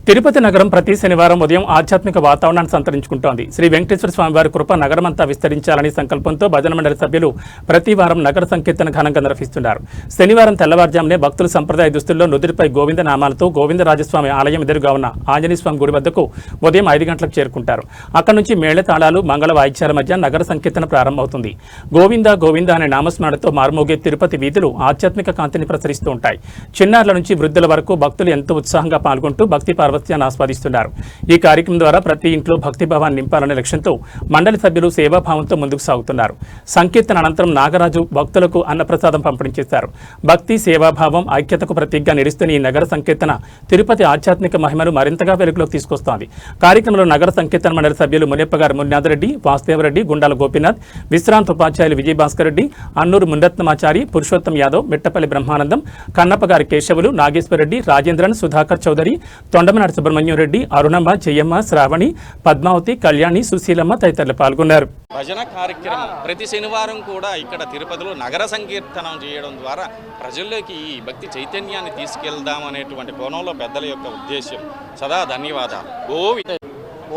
తిరుపతి నగరం ప్రతి శనివారం ఉదయం ఆధ్యాత్మిక వాతావరణాన్ని సంతరించుకుంటోంది. శ్రీ వెంకటేశ్వర స్వామివారి కృప నగరమంతా విస్తరించాలని సంకల్పంతో భజన మండలి సభ్యులు ప్రతి వారం నగర సంకీర్తన ఘనంగా నిర్వహిస్తున్నారు. శనివారం తెల్లవారుజామునే భక్తులు సంప్రదాయ దుస్తుల్లో నుదుటిపై గోవింద నామాలతో గోవిందరాజస్వామి ఆలయం ఎదురుగా ఉన్న ఆంజనేయ స్వామి గుడి వద్దకు ఉదయం 5 గంటలకు చేరుకుంటారు. అక్కడి నుంచి మేళతాళాలు, మంగళ వాయిద్యాల మధ్య నగర సంకీర్తన ప్రారంభమవుతుంది. గోవింద గోవింద అనే నామస్మరణతో మారుమోగే తిరుపతి వీధులు ఆధ్యాత్మిక కాంతిని ప్రసరిస్తూ ఉంటాయి. చిన్నారుల నుంచి వృద్ధుల వరకు భక్తులు ఎంతో ఉత్సాహంగా పాల్గొంటూ భక్తి పార్వత్యాన్ని ఆస్వాదిస్తున్నారు. ఈ కార్యక్రమం ద్వారా ప్రతి ఇంట్లో భక్తిభావాన్ని నింపాలనే లక్ష్యంతో మండలి సభ్యులు సేవాభావంతో ముందుకు సాగుతున్నారు. సంకీర్తన అనంతరం నాగరాజు భక్తులకు అన్నప్రసాదం పంపిణీ చేశారు. భక్తి, సేవాభావం, ఐక్యతకు ప్రతీకగా నిలుస్తున్న ఈ నగర సంకీర్తన తిరుపతి ఆధ్యాత్మిక మహిమను మరింతగా వెలుగులోకి తీసుకొస్తోంది. కార్యక్రమంలో నగర సంకీర్తన మండలి సభ్యులు మునియప్పగారు మున్యాదరెడ్డి, వాసుదేవరెడ్డి, గుండాల గోపీనాథ్, విశ్రాంత ఉపాధ్యాయులు విజయభాస్కర్ రెడ్డి, అన్నూరు మున్నత్నమాచారి, పురుషోత్తం యాదవ్, మిట్టపల్లి బ్రహ్మానందం, కన్నప్పగారి కేశవులు, నాగేశ్వరరెడ్డి, రాజేంద్రన్, సుధాకర్ చౌదరి, తొండమనాడు సుబ్రహ్మణ్యం రెడ్డి, అరుణమ్మ, జయమ్మ, శ్రావణి, పద్మావతి, కళ్యాణి, సుశీలమ్మ తదితరులు పాల్గొన్నారు. భజన కార్యక్రమం ప్రతి శనివారం కూడా ఇక్కడ తిరుపతిలో నగర సంకీర్తనం చేయడం ద్వారా ప్రజల్లోకి ఈ భక్తి చైతన్యాన్ని తీసుకెళ్దామనేటువంటి కోణంలో పెద్దల యొక్క ఉద్దేశం. సదా ధన్యవాదాలు.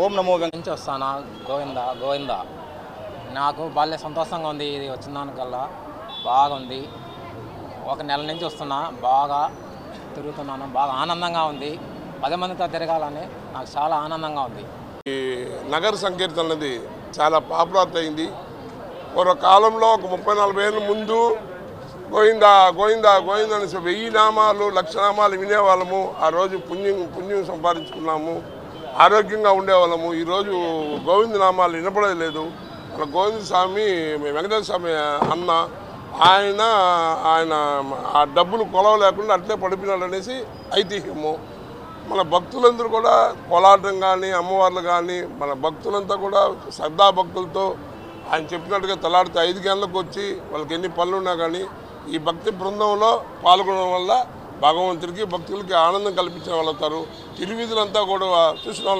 ఓం నమో వెంకటేశ్వర వస్తానా గోవింద గోవింద. నాకు బాల్య సంతోషంగా ఉంది. ఇది వచ్చిన దానికల్లా బాగుంది. ఒక నెల నుంచి వస్తున్నా, బాగా తిరుగుతున్నాను, బాగా ఆనందంగా ఉంది. 10 మందితో తిరగాలని నాకు చాలా ఆనందంగా ఉంది. ఈ నగర సంకీర్తన అనేది చాలా పాపులర్ అయింది. ఒక కాలంలో ఒక 30-40 ఏళ్ళ ముందు గోవింద గోవింద గోవింద అనేసి 1000 నామాలు 1,00,000 నామాలు వినేవాళ్ళము. ఆ రోజు పుణ్యం సంపాదించుకున్నాము, ఆరోగ్యంగా ఉండేవాళ్ళము. ఈరోజు గోవింద నామాలు వినపడేది లేదు. మన గోవింద స్వామి, వెంకటేశ్వర స్వామి అన్న, ఆయన ఆ డబ్బులు కొలవ లేకుండా అట్లే పడిపోయినాడు అనేసి ఐతిహ్యము. మన భక్తులందరూ కూడా కోలాటం కానీ, అమ్మవార్లు కానీ, మన భక్తులంతా కూడా శ్రద్ధాభక్తులతో ఆయన చెప్పినట్టుగా తెల్లాడితే 5 గంటలకు వచ్చి వాళ్ళకి ఎన్ని పనులు ఉన్నా కానీ ఈ భక్తి బృందంలో పాల్గొనడం వల్ల భగవంతుడికి, భక్తులకి ఆనందం కల్పించిన వాళ్ళు అవుతారు. తిరువీధులంతా కూడా చూసిన